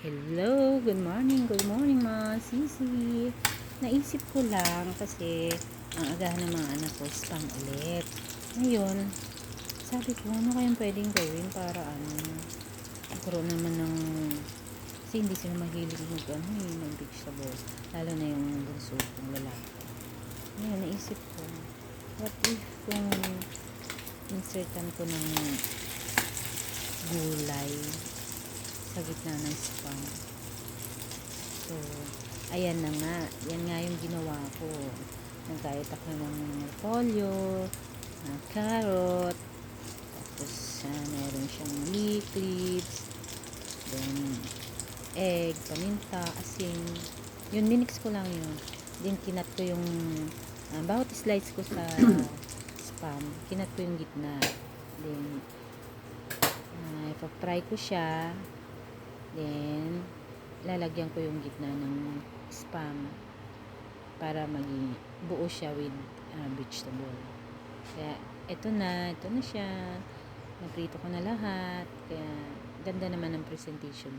Hello, good morning mga sisi. Naisip ko lang kasi ang agahan ng mga anak ko spam ulit. Ngayon, sabi ko ano kayang pwedeng gawin para magkaroon naman ng kasi hindi sila mahilig mag vegetable, lalo na yung bunso kong lalaki. Ngayon, naisip ko, what if kung insertan ko ng gulay sa gitna ng spam. So, ayan na nga. Yan nga yung ginawa ko. Nagkayot ako ng repolyo, carrot, tapos meron siyang leek leaves, then egg, paminta, asin. Yun, minix ko lang yun. Then, kinat ko yung bawat slice ko sa spam, kinat ko yung gitna. Then, ipapry ko siya. Then, lalagyan ko yung gitna ng spam para maging buo siya with vegetable. Kaya, ito na siya. Naprito ko na lahat. Kaya, ganda naman ang presentation.